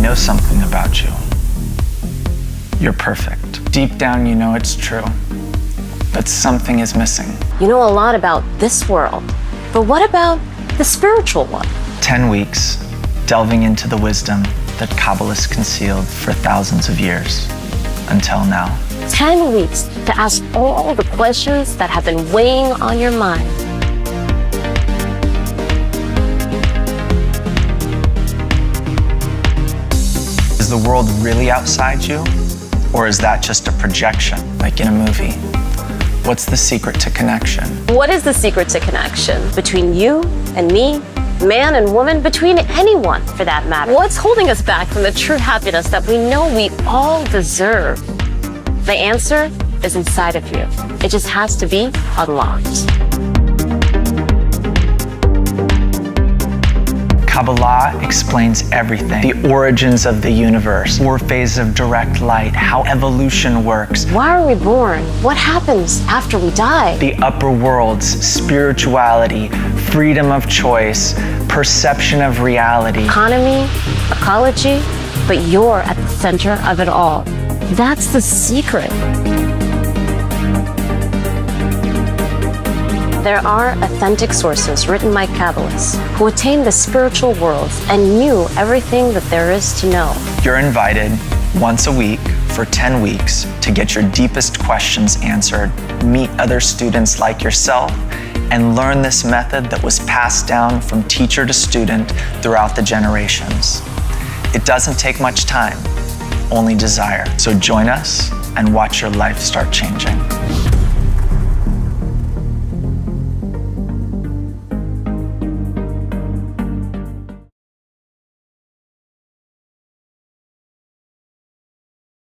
know something about you. You're perfect. Deep down, you know it's true, but something is missing. You know a lot about this world, but what about the spiritual one? 10 weeks, delving into the wisdom that Kabbalists concealed for thousands of years, until now. 10 weeks to ask all the questions that have been weighing on your mind. Is the world really outside you? Or is that just a projection, like in a movie? What's the secret to connection? What is the secret to connection between you and me, man and woman, between anyone for that matter? What's holding us back from the true happiness that we know we all deserve? The answer is inside of you. It just has to be unlocked. Kabbalah explains everything. The origins of the universe, 4 phases of direct light, how evolution works. Why are we born? What happens after we die? The upper worlds, spirituality, freedom of choice, perception of reality. Economy, ecology, but you're at the center of it all. That's the secret. There are authentic sources written by Kabbalists who attained the spiritual worlds and knew everything that there is to know. You're invited once a week for 10 weeks to get your deepest questions answered, meet other students like yourself, and learn this method that was passed down from teacher to student throughout the generations. It doesn't take much time, only desire. So join us and watch your life start changing.